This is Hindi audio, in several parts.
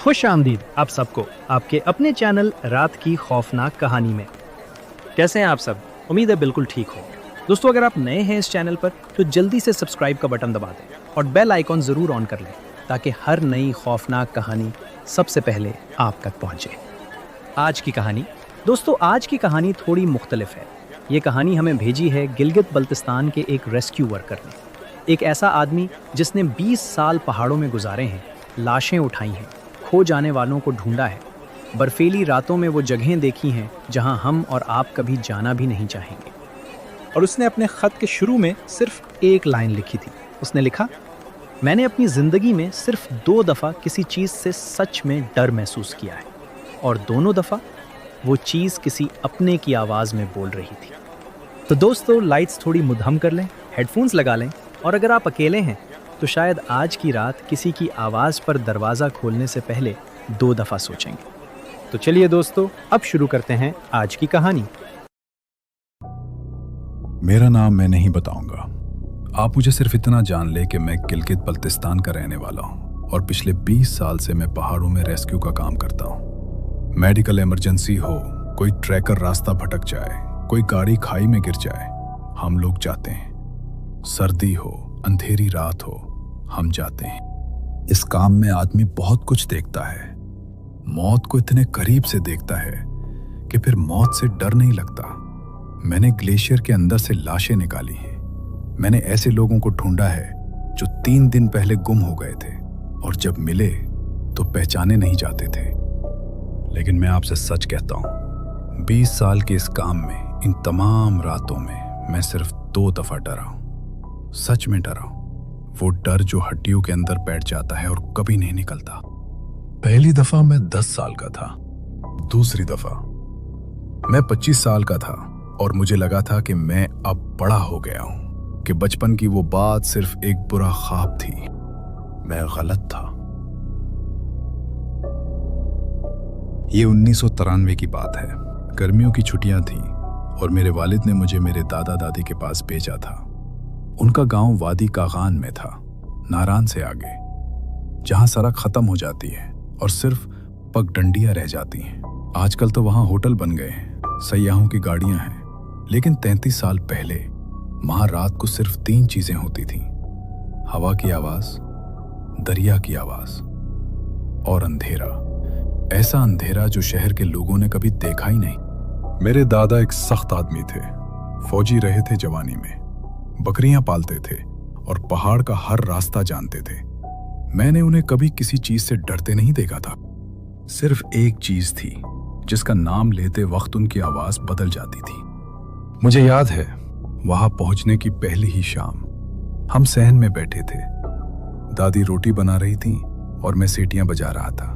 खुश आमदीद आप सबको आपके अपने चैनल रात की खौफनाक कहानी में। कैसे हैं आप सब? उम्मीद है बिल्कुल ठीक हो। दोस्तों, अगर आप नए हैं इस चैनल पर तो जल्दी से सब्सक्राइब का बटन दबा दें और बेल आइकॉन ज़रूर ऑन कर लें ताकि हर नई खौफनाक कहानी सबसे पहले आप तक पहुंचे। आज की कहानी दोस्तों, आज की कहानी थोड़ी मुख्तलिफ है। ये कहानी हमें भेजी है गिलगित बल्तिस्तान के एक रेस्क्यू वर्कर ने। एक ऐसा आदमी जिसने 20 साल पहाड़ों में गुजारे हैं, लाशें उठाई हैं, खो जाने वालों को ढूंढा है, बर्फीली रातों में वो जगहें देखी हैं जहां हम और आप कभी जाना भी नहीं चाहेंगे। और उसने अपने ख़त के शुरू में सिर्फ एक लाइन लिखी थी। उसने लिखा, मैंने अपनी ज़िंदगी में सिर्फ 2 दफ़ा किसी चीज़ से सच में डर महसूस किया है और दोनों दफ़ा वो चीज़ किसी अपने की आवाज़ में बोल रही थी। तो दोस्तों, लाइट्स थोड़ी मुद्हम कर लें, हेडफोन्स लगा लें और अगर आप अकेले हैं तो शायद आज की रात किसी की आवाज़ पर दरवाज़ा खोलने से पहले 2 दफ़ा सोचेंगे। तो चलिए दोस्तों, अब शुरू करते हैं आज की कहानी। मेरा नाम मैं नहीं बताऊंगा। आप मुझे सिर्फ इतना जान ले कि मैं गिलगित बल्तिस्तान का रहने वाला हूं और पिछले 20 साल से मैं पहाड़ों में रेस्क्यू का काम करता हूं। मेडिकल इमरजेंसी हो, कोई ट्रैकर रास्ता भटक जाए, कोई गाड़ी खाई में गिर जाए, हम लोग जाते हैं। सर्दी हो, अंधेरी रात हो, हम जाते हैं। इस काम में आदमी बहुत कुछ देखता है। मौत को इतने करीब से देखता है कि फिर मौत से डर नहीं लगता। मैंने ग्लेशियर के अंदर से लाशें निकाली हैं। मैंने ऐसे लोगों को ढूंढा है जो 3 दिन पहले गुम हो गए थे और जब मिले तो पहचाने नहीं जाते थे। लेकिन मैं आपसे सच कहता हूं, 20 साल के इस काम में, इन तमाम रातों में मैं सिर्फ 2 दफा डरा हूं। सच में डरा हूं। वो डर जो हड्डियों के अंदर बैठ जाता है और कभी नहीं निकलता। पहली दफा मैं 10 साल का था। दूसरी दफा मैं 25 साल का था और मुझे लगा था कि मैं अब बड़ा हो गया हूं, कि बचपन की वो बात सिर्फ एक बुरा ख्वाब थी। मैं गलत था। ये 1993 की बात है। गर्मियों की छुट्टियां थी और मेरे वालिद ने मुझे मेरे दादा दादी के पास भेजा था। उनका गांव वादी कागान में था, नारान से आगे, जहां सड़क खत्म हो जाती है और सिर्फ पगडंडियां रह जाती हैं। आजकल तो वहां होटल बन गए हैं, सयाहों की गाड़ियां हैं, लेकिन 33 साल पहले वहां रात को सिर्फ 3 चीजें होती थीं: हवा की आवाज, दरिया की आवाज और अंधेरा। ऐसा अंधेरा जो शहर के लोगों ने कभी देखा ही नहीं। मेरे दादा एक सख्त आदमी थे, फौजी रहे थे जवानी में, बकरियां पालते थे और पहाड़ का हर रास्ता जानते थे। मैंने उन्हें कभी किसी चीज से डरते नहीं देखा था। सिर्फ एक चीज थी जिसका नाम लेते वक्त उनकी आवाज बदल जाती थी। मुझे याद है, वहां पहुंचने की पहली ही शाम हम सहन में बैठे थे। दादी रोटी बना रही थी और मैं सीटियां बजा रहा था।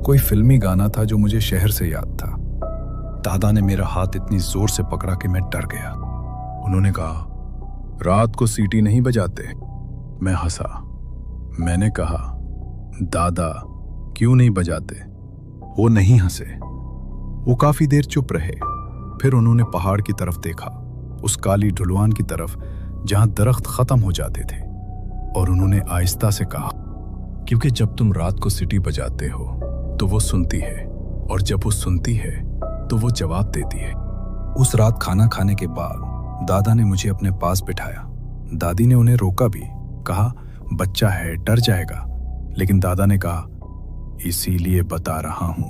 कोई फिल्मी गाना था जो मुझे शहर से याद था। दादा ने मेरा हाथ इतनी जोर से पकड़ा कि मैं डर गया। उन्होंने कहा, रात को सीटी नहीं बजाते। मैं हंसा। मैंने कहा, दादा क्यों नहीं बजाते? वो नहीं हंसे। वो काफी देर चुप रहे। फिर उन्होंने पहाड़ की तरफ देखा, उस काली ढुलवान की तरफ जहां दरख्त खत्म हो जाते थे, और उन्होंने आहिस्ता से कहा, क्योंकि जब तुम रात को सीटी बजाते हो तो वो सुनती है, और जब वो सुनती है तो वो जवाब देती है। उस रात खाना खाने के बाद दादा ने मुझे अपने पास बिठाया। दादी ने उन्हें रोका भी, कहा, बच्चा है, डर जाएगा। लेकिन दादा ने कहा, इसीलिए बता रहा हूं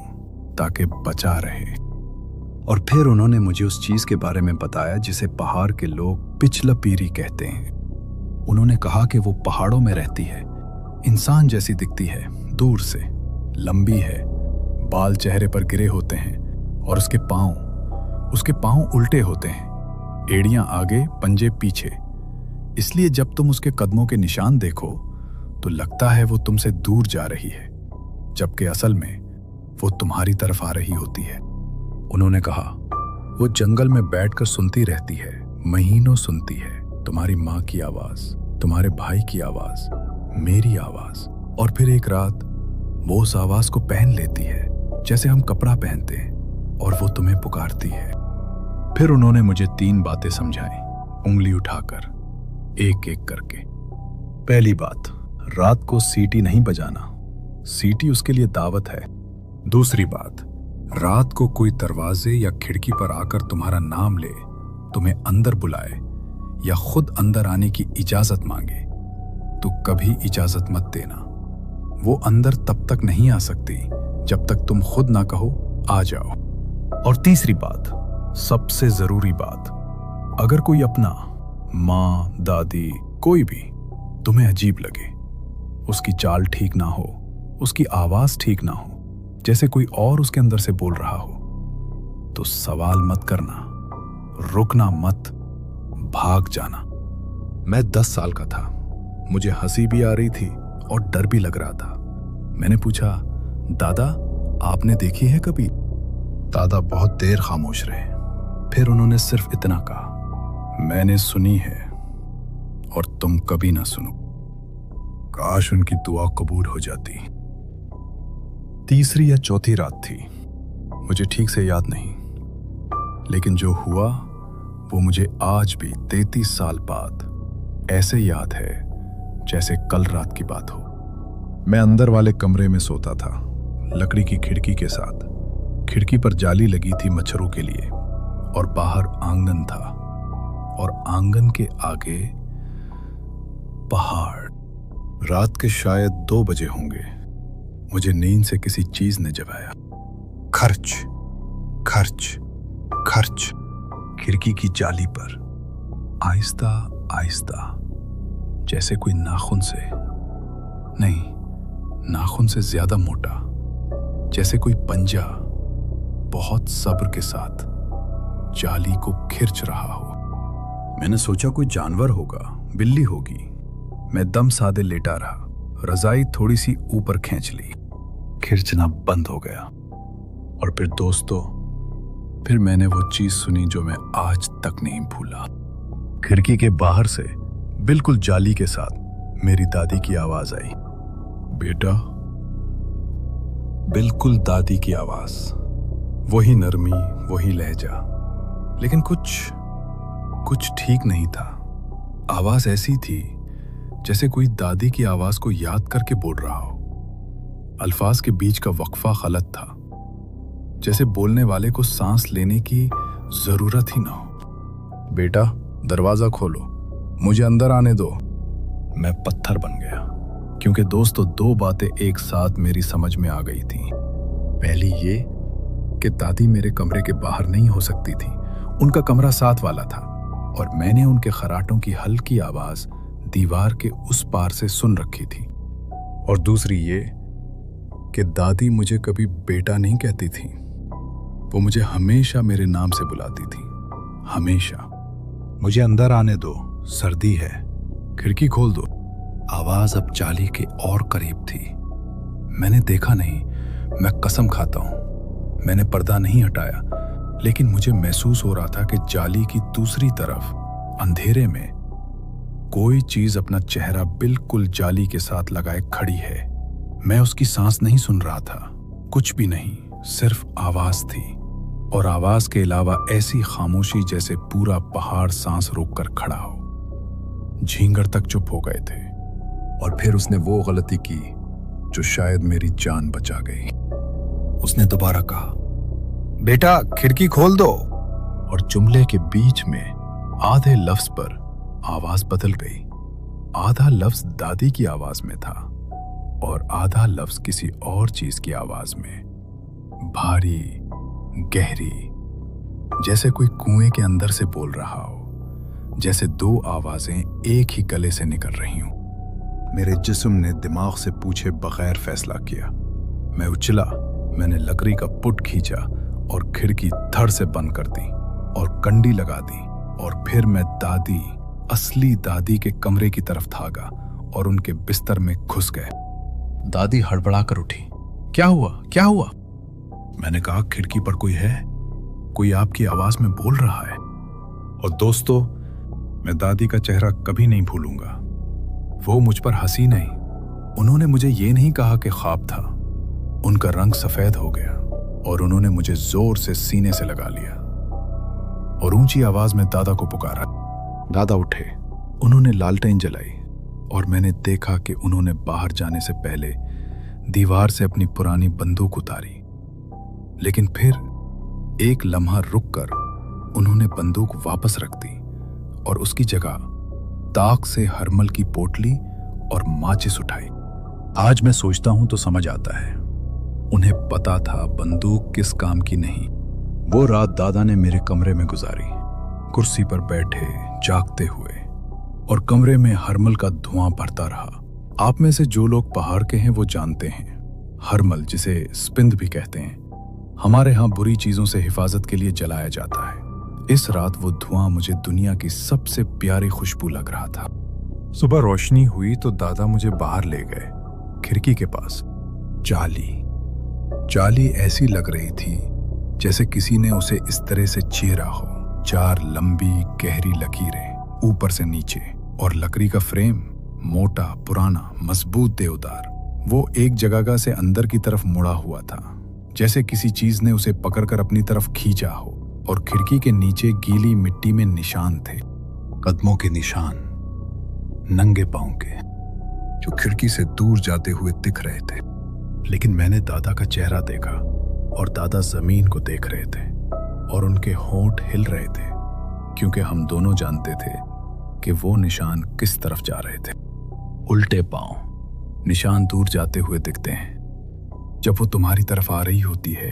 ताकि बचा रहे। और फिर उन्होंने मुझे उस चीज के बारे में बताया जिसे पहाड़ के लोग पिछला पीरी कहते हैं। उन्होंने कहा कि वो पहाड़ों में रहती है, इंसान जैसी दिखती है, दूर से, लंबी है, बाल चेहरे पर गिरे होते हैं और उसके पांव उल्टे होते हैं, एड़ियां आगे, पंजे पीछे। इसलिए जब तुम उसके कदमों के निशान देखो तो लगता है वो तुमसे दूर जा रही है, जबकि असल में वो तुम्हारी तरफ आ रही होती है। उन्होंने कहा, वो जंगल में बैठकर सुनती रहती है, महीनों सुनती है, तुम्हारी माँ की आवाज, तुम्हारे भाई की आवाज, मेरी आवाज, और फिर एक रात वो उस आवाज को पहन लेती है जैसे हम कपड़ा पहनते हैं, और वो तुम्हें पुकारती है। फिर उन्होंने मुझे 3 बातें समझाई, उंगली उठाकर, एक एक करके। पहली बात, रात को सीटी नहीं बजाना। सीटी उसके लिए दावत है। दूसरी बात, रात को कोई दरवाजे या खिड़की पर आकर तुम्हारा नाम ले, तुम्हें अंदर बुलाए या खुद अंदर आने की इजाजत मांगे, तो कभी इजाजत मत देना। वो अंदर तब तक नहीं आ सकती जब तक तुम खुद ना कहो आ जाओ। और तीसरी बात, सबसे जरूरी बात, अगर कोई अपना, माँ, दादी, कोई भी तुम्हें अजीब लगे, उसकी चाल ठीक ना हो, उसकी आवाज ठीक ना हो, जैसे कोई और उसके अंदर से बोल रहा हो, तो सवाल मत करना, रुकना मत, भाग जाना। मैं 10 साल का था। मुझे हंसी भी आ रही थी और डर भी लग रहा था। मैंने पूछा, दादा आपने देखी है कभी? दादा बहुत देर खामोश रहे। फिर उन्होंने सिर्फ इतना कहा, मैंने सुनी है और तुम कभी ना सुनो। काश उनकी दुआ कबूल हो जाती। तीसरी या चौथी रात थी, मुझे ठीक से याद नहीं, लेकिन जो हुआ वो मुझे आज भी 33 साल बाद ऐसे याद है जैसे कल रात की बात हो। मैं अंदर वाले कमरे में सोता था, लकड़ी की खिड़की के साथ। खिड़की पर जाली लगी थी मच्छरों के लिए, और बाहर आंगन था, और आंगन के आगे पहाड़। रात के शायद 2 बजे होंगे। मुझे नींद से किसी चीज ने जगाया। खर्च खर्च खर्च। खिड़की की जाली पर आहिस्ता आहिस्ता, जैसे कोई नाखून से, नहीं, नाखून से ज्यादा मोटा, जैसे कोई पंजा बहुत सब्र के साथ जाली को खिंच रहा हो। मैंने सोचा कोई जानवर होगा, बिल्ली होगी। मैं दम साधे लेटा रहा, रजाई थोड़ी सी ऊपर खींच ली, खिंचना बंद हो गया। और फिर दोस्तों, फिर मैंने वो चीज सुनी जो मैं आज तक नहीं भूला। खिड़की के बाहर से बिल्कुल जाली के साथ मेरी दादी की आवाज आई, बेटा। बिल्कुल दादी की आवाज, वही नरमी, वही लहजा, लेकिन कुछ ठीक नहीं था। आवाज ऐसी थी जैसे कोई दादी की आवाज को याद करके बोल रहा हो। अल्फाज के बीच का वक्फा गलत था, जैसे बोलने वाले को सांस लेने की जरूरत ही ना हो। बेटा दरवाजा खोलो, मुझे अंदर आने दो। मैं पत्थर बन गया, क्योंकि दोस्तों 2 बातें एक साथ मेरी समझ में आ गई थी। पहली ये कि दादी मेरे कमरे के बाहर नहीं हो सकती थी, उनका कमरा साथ वाला था, और मैंने उनके खराटों की हल्की आवाज दीवार के उस पार से सुन रखी थी। और दूसरी ये कि दादी मुझे कभी बेटा नहीं कहती थी, वो मुझे हमेशा मेरे नाम से बुलाती थी, हमेशा। मुझे अंदर आने दो, सर्दी है, खिड़की खोल दो। आवाज अब जाली के और करीब थी। मैंने देखा नहीं, मैं कसम खाता हूं, मैंने पर्दा नहीं हटाया, लेकिन मुझे महसूस हो रहा था कि जाली की दूसरी तरफ अंधेरे में कोई चीज अपना चेहरा बिल्कुल जाली के साथ लगाए खड़ी है। मैं उसकी सांस नहीं सुन रहा था, कुछ भी नहीं, सिर्फ आवाज थी, और आवाज के अलावा ऐसी खामोशी जैसे पूरा पहाड़ सांस रोककर खड़ा हो। झींगर तक चुप हो गए थे। और फिर उसने वो गलती की जो शायद मेरी जान बचा गई। उसने दोबारा कहा, बेटा खिड़की खोल दो। और जुमले के बीच में आधे लफ्ज पर आवाज बदल गई। आधा लफ्ज दादी की आवाज में था और आधा लफ्ज किसी और चीज की आवाज में, भारी, गहरी, जैसे कोई कुएं के अंदर से बोल रहा हो, जैसे 2 आवाजें एक ही गले से निकल रही हूं। मेरे जिस्म ने दिमाग से पूछे बगैर फैसला किया। मैं उछला, मैंने लकड़ी का पुट खींचा और खिड़की धड़ से बंद कर दी और कंडी लगा दी। और फिर मैं दादी, असली दादी के कमरे की तरफ भागा और उनके बिस्तर में घुस गए। दादी हड़बड़ा कर उठी, क्या हुआ, क्या हुआ? मैंने कहा, खिड़की पर कोई है, कोई आपकी आवाज में बोल रहा है। और दोस्तों, मैं दादी का चेहरा कभी नहीं भूलूंगा। वो मुझ पर हंसी नहीं, उन्होंने मुझे ये नहीं कहा कि ख्वाब था। उनका रंग सफेद हो गया और उन्होंने मुझे जोर से सीने से लगा लिया और ऊंची आवाज में दादा को पुकारा। दादा उठे, उन्होंने लालटेन जलाई और मैंने देखा कि उन्होंने बाहर जाने से पहले दीवार से अपनी पुरानी बंदूक उतारी, लेकिन फिर एक लम्हा रुककर उन्होंने बंदूक वापस रख दी और उसकी जगह ताक से हरमल की पोटली और माचिस उठाई। आज मैं सोचता हूं तो समझ आता है, उन्हें पता था बंदूक किस काम की नहीं। वो रात दादा ने मेरे कमरे में गुजारी, कुर्सी पर बैठे जागते हुए, और कमरे में हरमल का धुआं भरता रहा। आप में से जो लोग पहाड़ के हैं वो जानते हैं, हरमल जिसे स्पिंद भी कहते हैं, हमारे यहाँ बुरी चीजों से हिफाजत के लिए जलाया जाता है। इस रात वो धुआं मुझे दुनिया की सबसे प्यारी खुशबू लग रहा था। सुबह रोशनी हुई तो दादा मुझे बाहर ले गए, खिड़की के पास। जाली ऐसी लग रही थी जैसे किसी ने उसे इस तरह से चीरा हो। 4 लंबी गहरी लकीरें ऊपर से नीचे, और लकड़ी का फ्रेम मोटा पुराना मजबूत देवदार। वो एक जगह से अंदर की तरफ मुड़ा हुआ था, जैसे किसी चीज ने उसे पकड़कर अपनी तरफ खींचा हो। और खिड़की के नीचे गीली मिट्टी में निशान थे, कदमों के निशान, नंगे पांव के, जो खिड़की से दूर जाते हुए दिख रहे थे। लेकिन मैंने दादा का चेहरा देखा, और दादा जमीन को देख रहे थे, और उनके होंठ हिल रहे थे, क्योंकि हम दोनों जानते थे कि वो निशान किस तरफ जा रहे थे। उल्टे पांव निशान दूर जाते हुए दिखते हैं जब वो तुम्हारी तरफ आ रही होती है।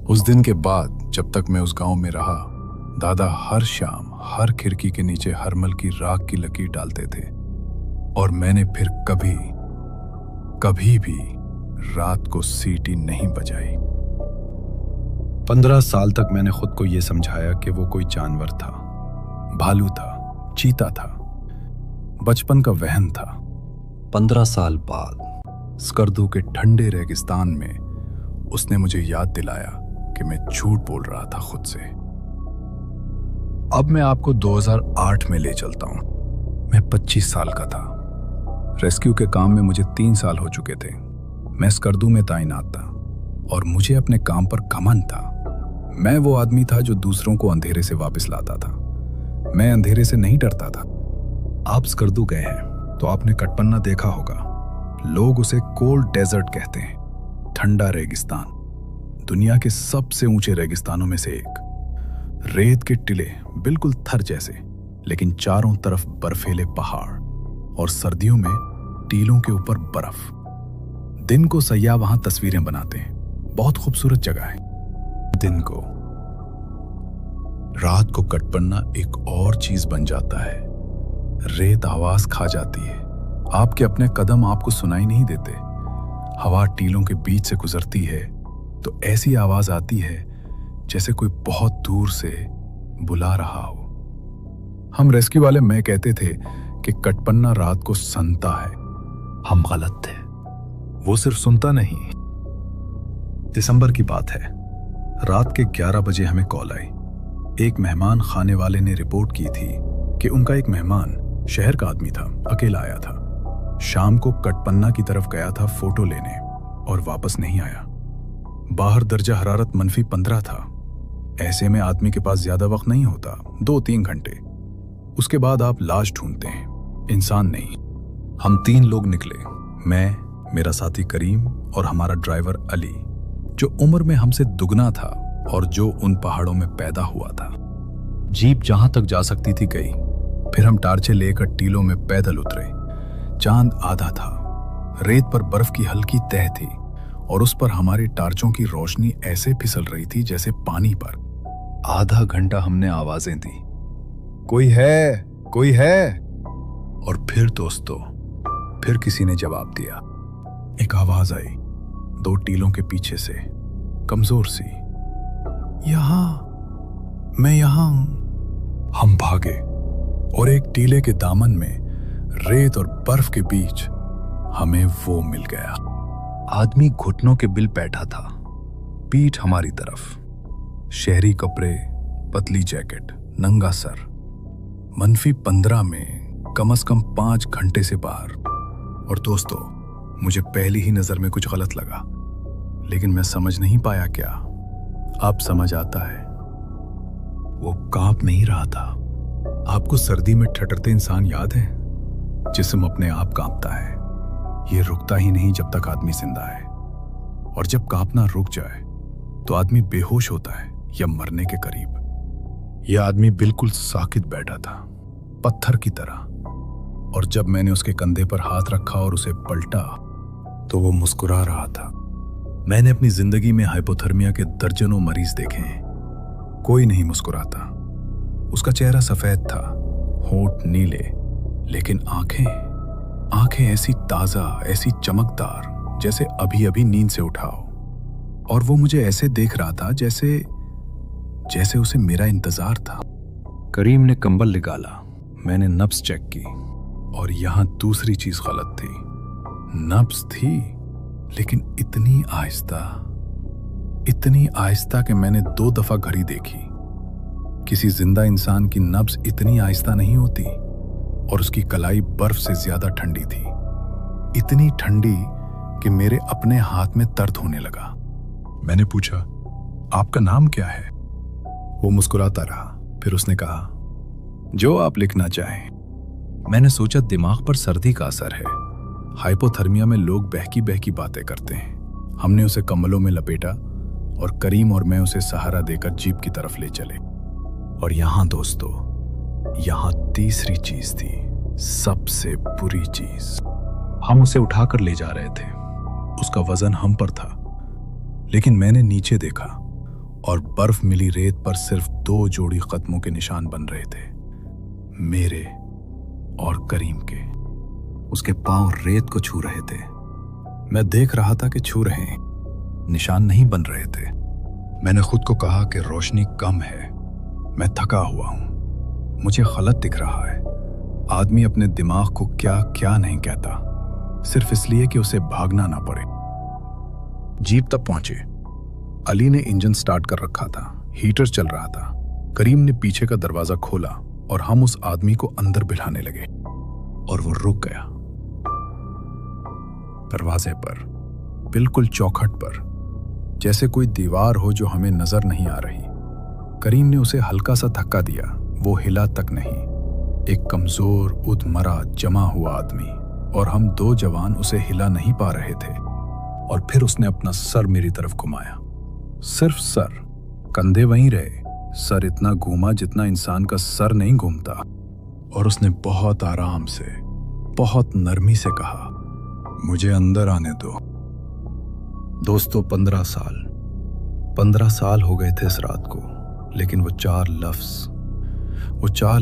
उस दिन के बाद जब तक मैं उस गांव में रहा, दादा हर शाम हर खिड़की के नीचे हरमल की राख की लकीर डालते थे, और मैंने फिर कभी भी रात को सीटी नहीं बजाई। 15 साल तक मैंने खुद को यह समझाया कि वो कोई जानवर था, भालू था, चीता था, बचपन का वहन था। 15 साल बाद स्कर्दू के ठंडे रेगिस्तान में उसने मुझे याद दिलाया कि मैं झूठ बोल रहा था खुद से। अब मैं आपको 2008 में ले चलता हूं। मैं 25 साल का था। रेस्क्यू के काम में मुझे 3 साल हो चुके थे। मैं स्कर्दू में तैनात था, और मुझे अपने काम पर घमंड था। मैं वो आदमी था जो दूसरों को अंधेरे से वापस लाता था। मैं अंधेरे से नहीं डरता था। आप स्कर्दू गए हैं तो आपने कटपन्ना देखा होगा। लोग उसे कोल्ड डेजर्ट कहते हैं, ठंडा रेगिस्तान, दुनिया के सबसे ऊंचे रेगिस्तानों में से एक। रेत के टिले बिल्कुल थर जैसे, लेकिन चारों तरफ बर्फीले पहाड़, और सर्दियों में टीलों के ऊपर बर्फ। दिन को सयाह वहां तस्वीरें बनाते हैं, बहुत खूबसूरत जगह है दिन को। रात को कटपन्ना एक और चीज बन जाता है। रेत आवाज खा जाती है, आपके अपने कदम आपको सुनाई नहीं देते। हवा टीलों के बीच से गुजरती है तो ऐसी आवाज आती है जैसे कोई बहुत दूर से बुला रहा हो। हम रेस्क्यू वाले मैं कहते थे कि कटपन्ना रात को सुनता है। हम गलत थे, वो सिर्फ सुनता नहीं। दिसंबर की बात है, रात के 11 बजे हमें कॉल आई। एक मेहमान खाने वाले ने रिपोर्ट की थी कि उनका एक मेहमान शहर का आदमी था, अकेला आया था। शाम को कटपन्ना की तरफ गया था फोटो लेने, और वापस नहीं आया। बाहर दर्जा हरारत -15 था। ऐसे में आदमी के पास ज्यादा वक्त नहीं होता, 2-3 घंटे। उसके बाद आप लाश ढूंढते हैं, इंसान नहीं। हम 3 लोग निकले, मैं, मेरा साथी करीम और हमारा ड्राइवर अली, जो उम्र में हमसे दुगना था और जो उन पहाड़ों में पैदा हुआ था। जीप जहां तक जा सकती थी गई। फिर हम टार्चे लेकर टीलों में पैदल उतरे। चांद आधा था, रेत पर बर्फ की हल्की तह थी, और उस पर हमारी टार्चों की रोशनी ऐसे फिसल रही थी जैसे पानी पर। आधा घंटा हमने आवाजें दी, कोई है, कोई है। और फिर दोस्तों, फिर किसी ने जवाब दिया। एक आवाज आई 2 टीलों के पीछे से, कमजोर सी, यहां, मैं यहां हूं। हम भागे, और एक टीले के दामन में रेत और बर्फ के बीच हमें वो मिल गया। आदमी घुटनों के बिल बैठा था, पीठ हमारी तरफ, शहरी कपड़े, पतली जैकेट, नंगा सर। -15 में कम से कम 5 घंटे से बाहर। और दोस्तों, मुझे पहली ही नजर में कुछ गलत लगा, लेकिन मैं समझ नहीं पाया क्या। अब समझ आता है, वो कांप नहीं रहा था। आपको सर्दी में ठठरते इंसान याद है? जिस्म अपने आप कांपता है। ये रुकता ही नहीं जब तक आदमी जिंदा है, और जब कांपना रुक जाए तो आदमी बेहोश होता है या मरने के करीब। यह आदमी बिल्कुल साकित बैठा था, पत्थर की तरह, और जब मैंने उसके कंधे पर हाथ रखा और उसे पलटा तो वो मुस्कुरा रहा था। मैंने अपनी जिंदगी में हाइपोथर्मिया के दर्जनों मरीज देखे हैं, कोई नहीं मुस्कुराता। उसका चेहरा सफेद था, होंठ नीले, लेकिन आंखें ऐसी ताजा, ऐसी चमकदार जैसे अभी अभी नींद से उठा हो। और वो मुझे ऐसे देख रहा था जैसे उसे मेरा इंतजार था। करीम ने कंबल निकाला, मैंने नब्ज चेक की, और यहां दूसरी चीज गलत थी। नब्ज थी, लेकिन इतनी आहिस्ता कि मैंने 2 दफा घड़ी देखी। किसी जिंदा इंसान की नब्ज इतनी आहिस्ता नहीं होती, और उसकी कलाई बर्फ से ज्यादा ठंडी थी, इतनी ठंडी कि मेरे अपने हाथ में दर्द होने लगा। मैंने पूछा, आपका नाम क्या है? वो मुस्कुराता रहा, फिर उसने कहा, जो आप लिखना चाहें। मैंने सोचा दिमाग पर सर्दी का असर है, हाइपोथर्मिया में लोग बहकी बहकी बातें करते हैं। हमने उसे कंबलों में लपेटा और करीम और मैं उसे सहारा देकर जीप की तरफ ले चले। और यहां दोस्तों, यहां तीसरी चीज थी, सबसे बुरी चीज। हम उसे उठाकर ले जा रहे थे, उसका वजन हम पर था, लेकिन मैंने नीचे देखा और बर्फ मिली रेत पर सिर्फ 2 जोड़ी कदमों के निशान बन रहे थे, मेरे और करीम के। उसके पांव रेत को छू रहे थे। मैं देख रहा था कि छू रहे हैं, निशान नहीं बन रहे थे। मैंने खुद को कहा कि रोशनी कम है, मैं थका हुआ हूं, मुझे गलत दिख रहा है। आदमी अपने दिमाग को क्या क्या नहीं कहता, सिर्फ इसलिए कि उसे भागना ना पड़े। जीप तक पहुंचे। अली ने इंजन स्टार्ट कर रखा था, हीटर चल रहा था। करीम ने पीछे का दरवाजा खोला और हम उस आदमी को अंदर बिठाने लगे, और वो रुक गया। दरवाजे पर, बिल्कुल चौखट पर, जैसे कोई दीवार हो जो हमें नजर नहीं आ रही। करीम ने उसे हल्का सा धक्का दिया, वो हिला तक नहीं। एक कमजोर, उद्मरा, जमा हुआ आदमी, और हम 2 जवान उसे हिला नहीं पा रहे थे। और फिर उसने अपना सर मेरी तरफ घुमाया, सिर्फ सर, कंधे वहीं रहे, सर इतना घूमा जितना इंसान का सर नहीं घूमता। और उसने बहुत आराम से, बहुत नरमी से कहा, मुझे अंदर आने दो। दोस्तों, 15 साल हो गए थे इस रात को, लेकिन वो 4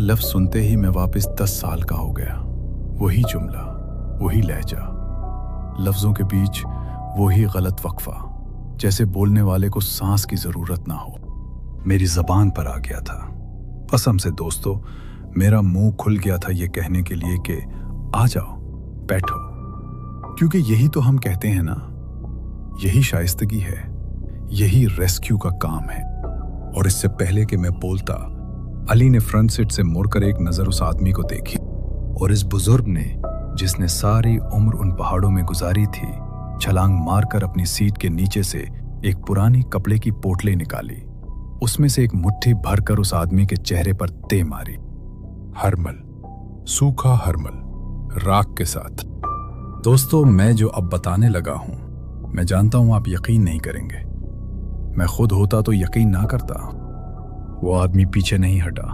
लफ्ज सुनते ही मैं वापस 10 साल का हो गया। वही जुमला, वही लहजा, लफ्जों के बीच वही गलत वक्फा, जैसे बोलने वाले को सांस की जरूरत ना हो। मेरी जबान पर आ गया था। कसम से दोस्तों, मेरा मुंह खुल गया था ये कहने के लिए कि आ जाओ, बैठो, क्योंकि यही तो हम कहते हैं ना, यही शाइस्तगी है, यही रेस्क्यू का काम है। और इससे पहले कि मैं बोलता, अली ने फ्रंट सीट से मुड़कर एक नजर उस आदमी को देखी, और इस बुजुर्ग ने, जिसने सारी उम्र उन पहाड़ों में गुजारी थी, छलांग मारकर अपनी सीट के नीचे से एक पुरानी कपड़े की पोटली निकाली, उसमें से एक मुट्ठी भरकर उस आदमी के चेहरे पर दे मारी। हरमल, सूखा हरमल, राख के साथ। दोस्तों, मैं जो अब बताने लगा हूं, मैं जानता हूं आप यकीन नहीं करेंगे। मैं खुद होता तो यकीन ना करता। वो आदमी पीछे नहीं हटा,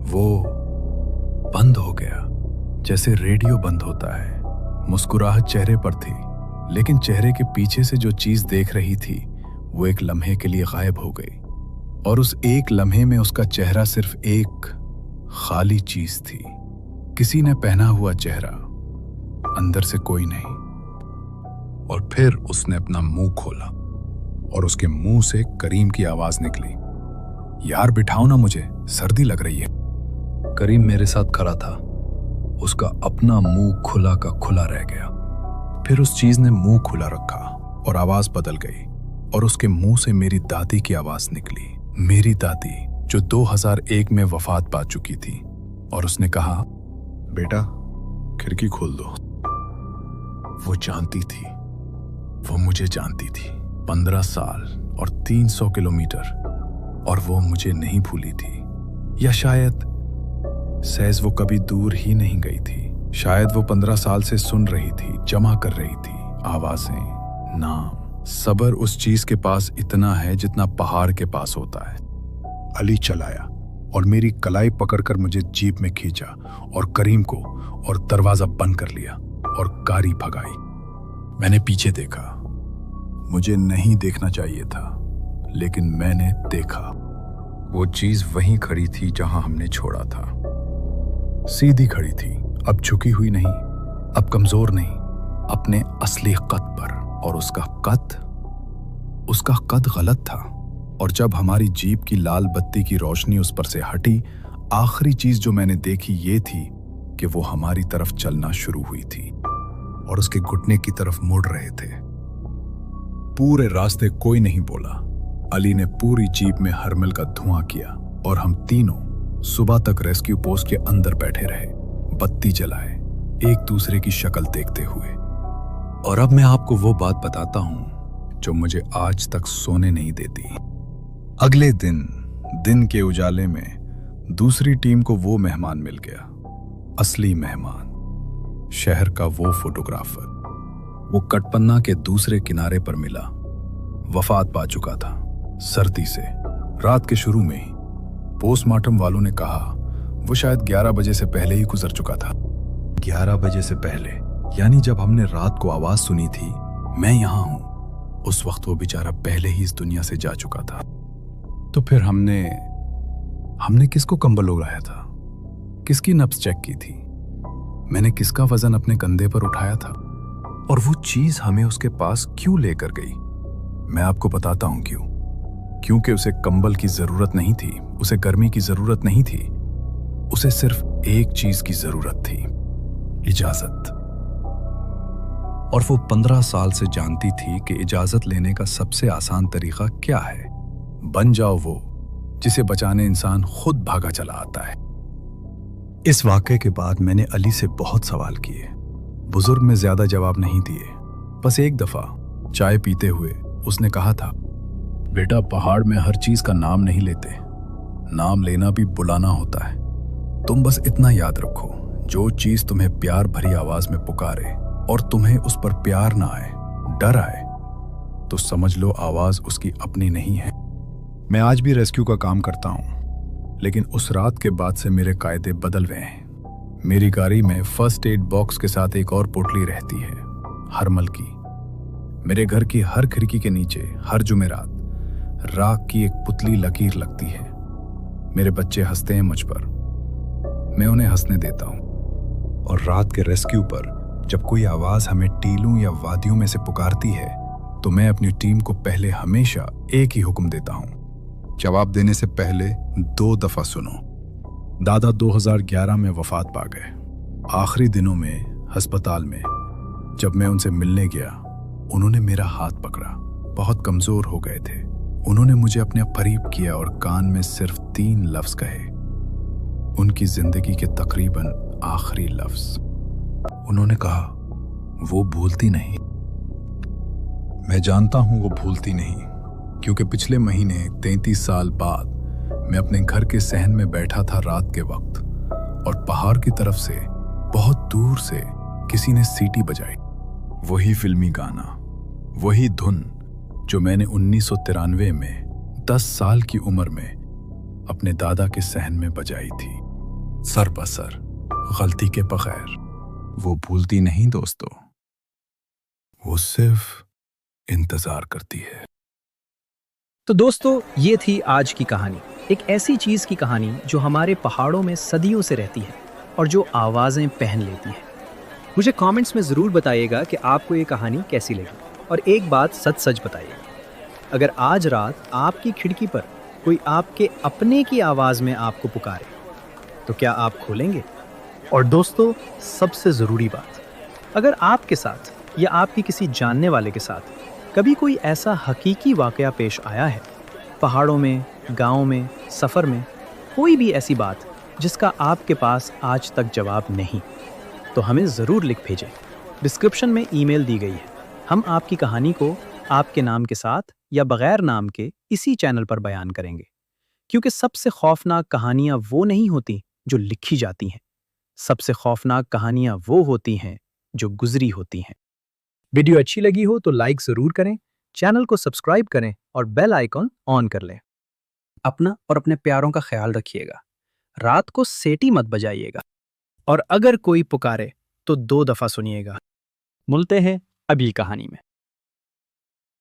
वो बंद हो गया, जैसे रेडियो बंद होता है। मुस्कुराहट चेहरे पर थी, लेकिन चेहरे के पीछे से जो चीज देख रही थी, वो एक लम्हे के लिए गायब हो गई। और उस एक लम्हे में उसका चेहरा सिर्फ एक खाली चीज थी, किसी ने पहना हुआ चेहरा, अंदर से कोई नहीं। और फिर उसने अपना मुंह खोला, और उसके मुंह से करीम की आवाज निकली, यार बिठाओ ना, मुझे सर्दी लग रही है। करीम मेरे साथ खड़ा था, उसका अपना मुंह खुला का खुला रह गया। फिर उस चीज ने मुंह खुला रखा और आवाज बदल गई, और उसके मुंह से मेरी दादी की आवाज निकली, मेरी दादी जो 2001 में वफात पा चुकी थी। और उसने कहा, बेटा खिड़की खोल दो। वो जानती थी, वो मुझे जानती थी। 15 साल और 300 किलोमीटर, और वो मुझे नहीं भूली थी, या शायद सहज वो कभी दूर ही नहीं गई थी। शायद वो 15 साल से सुन रही थी, जमा कर रही थी आवाजें, नाम। सब्र उस चीज के पास इतना है जितना पहाड़ के पास होता है। अली चलाया और मेरी कलाई पकड़कर मुझे जीप में खींचा और करीम को और दरवाजा बंद कर लिया और गाड़ी भगाई। मैंने पीछे देखा। मुझे नहीं देखना चाहिए था, लेकिन मैंने देखा। वो चीज वहीं खड़ी थी जहां हमने छोड़ा था। सीधी खड़ी थी, अब झुकी हुई नहीं, अब कमजोर नहीं, अपने असली कद पर। और उसका कद गलत था। और जब हमारी जीप की लाल बत्ती की रोशनी उस पर से हटी, आखिरी चीज जो मैंने देखी ये थी कि वो हमारी तरफ चलना शुरू हुई थी और उसके घुटने की तरफ मुड़ रहे थे। पूरे रास्ते कोई नहीं बोला। अली ने पूरी जीप में हरमिल का धुआं किया और हम तीनों सुबह तक रेस्क्यू पोस्ट के अंदर बैठे रहे, बत्ती जलाए, एक दूसरे की शक्ल देखते हुए। और अब मैं आपको वो बात बताता हूं जो मुझे आज तक सोने नहीं देती। अगले दिन के उजाले में दूसरी टीम को वो मेहमान मिल गया, असली मेहमान, शहर का वो फोटोग्राफर। वो कटपन्ना के दूसरे किनारे पर मिला, वफात पा चुका था सर्दी से। रात के शुरू में ही पोस्टमार्टम वालों ने कहा वो शायद 11 बजे से पहले ही गुजर चुका था। 11 बजे से पहले, यानी जब हमने रात को आवाज सुनी थी मैं यहां हूं, उस वक्त वो बेचारा पहले ही इस दुनिया से जा चुका था। तो फिर हमने किसको कंबल ओढ़ाया था, किसकी नब्ज चेक की थी, मैंने किसका वजन अपने कंधे पर उठाया था, और वो चीज हमें उसके पास क्यों लेकर गई? मैं आपको बताता हूं क्यों। क्योंकि उसे कंबल की जरूरत नहीं थी, उसे गर्मी की जरूरत नहीं थी, उसे सिर्फ एक चीज की जरूरत थी, इजाजत। और वो 15 साल से जानती थी कि इजाजत लेने का सबसे आसान तरीका क्या है। बन जाओ वो जिसे बचाने इंसान खुद भागा चला आता है। इस वाक़े के बाद मैंने अली से बहुत सवाल किए। बुजुर्ग में ज्यादा जवाब नहीं दिए। बस एक दफा चाय पीते हुए उसने कहा था, बेटा पहाड़ में हर चीज का नाम नहीं लेते, नाम लेना भी बुलाना होता है। तुम बस इतना याद रखो, जो चीज तुम्हें प्यार भरी आवाज में पुकारे और तुम्हें उस पर प्यार ना आए, डर आए, तो समझ लो आवाज उसकी अपनी नहीं है। मैं आज भी रेस्क्यू का काम करता हूं, लेकिन उस रात के बाद से मेरे कायदे बदल गए हैं। मेरी गाड़ी में फर्स्ट एड बॉक्स के साथ एक और पोटली रहती है, हरमल की। मेरे घर की हर खिड़की के नीचे हर जुमेरात राख की एक पुतली लकीर लगती है। मेरे बच्चे हंसते हैं मुझ पर, मैं उन्हें हंसने देता हूं। और रात के रेस्क्यू पर जब कोई आवाज हमें टीलों या वादियों में से पुकारती है, तो मैं अपनी टीम को पहले हमेशा एक ही हुक्म देता हूं, जवाब देने से पहले 2 दफा सुनो। दादा 2011 में वफात पा गए। आखिरी दिनों में अस्पताल में जब मैं उनसे मिलने गया, उन्होंने मेरा हाथ पकड़ा। बहुत कमजोर हो गए थे। उन्होंने मुझे अपने करीब किया और कान में सिर्फ 3 लफ्ज कहे, उनकी जिंदगी के तकरीबन आखिरी लफ्ज। उन्होंने कहा, वो भूलती नहीं। मैं जानता हूं वो भूलती नहीं, क्योंकि पिछले महीने 33 साल बाद मैं अपने घर के सहन में बैठा था रात के वक्त, और पहाड़ की तरफ से बहुत दूर से किसी ने सीटी बजाई। वही फिल्मी गाना, वही धुन जो मैंने 1993 में 10 साल की उम्र में अपने दादा के सहन में बजाई थी, सर बसर, गलती के बगैर। वो भूलती नहीं दोस्तों, वो सिर्फ इंतजार करती है। तो दोस्तों, ये थी आज की कहानी। एक ऐसी चीज की कहानी जो हमारे पहाड़ों में सदियों से रहती है और जो आवाजें पहन लेती है। मुझे कमेंट्स में जरूर बताइएगा कि आपको ये कहानी कैसी लगी, और एक बात सच सच बताइएगा, अगर आज रात आपकी खिड़की पर कोई आपके अपने की आवाज में आपको पुकारे, तो क्या आप खोलेंगे? और दोस्तों, सबसे जरूरी बात, अगर आपके साथ या आपकी किसी जानने वाले के साथ कभी कोई ऐसा हकीकी वाकया पेश आया है, पहाड़ों में, गाँव में, सफ़र में, कोई भी ऐसी बात जिसका आपके पास आज तक जवाब नहीं, तो हमें ज़रूर लिख भेजें। डिस्क्रिप्शन में ईमेल दी गई है। हम आपकी कहानी को आपके नाम के साथ या बगैर नाम के इसी चैनल पर बयान करेंगे, क्योंकि सबसे खौफनाक कहानियाँ वो नहीं होती जो लिखी जाती हैं, सबसे खौफनाक कहानियां वो होती हैं जो गुजरी होती हैं। वीडियो अच्छी लगी हो तो लाइक जरूर करें, चैनल को सब्सक्राइब करें और बेल आइकॉन ऑन कर लें। अपना और अपने प्यारों का ख्याल रखिएगा। रात को सीटी मत बजाइएगा और अगर कोई पुकारे तो 2 दफा सुनिएगा। मिलते हैं अगली कहानी में।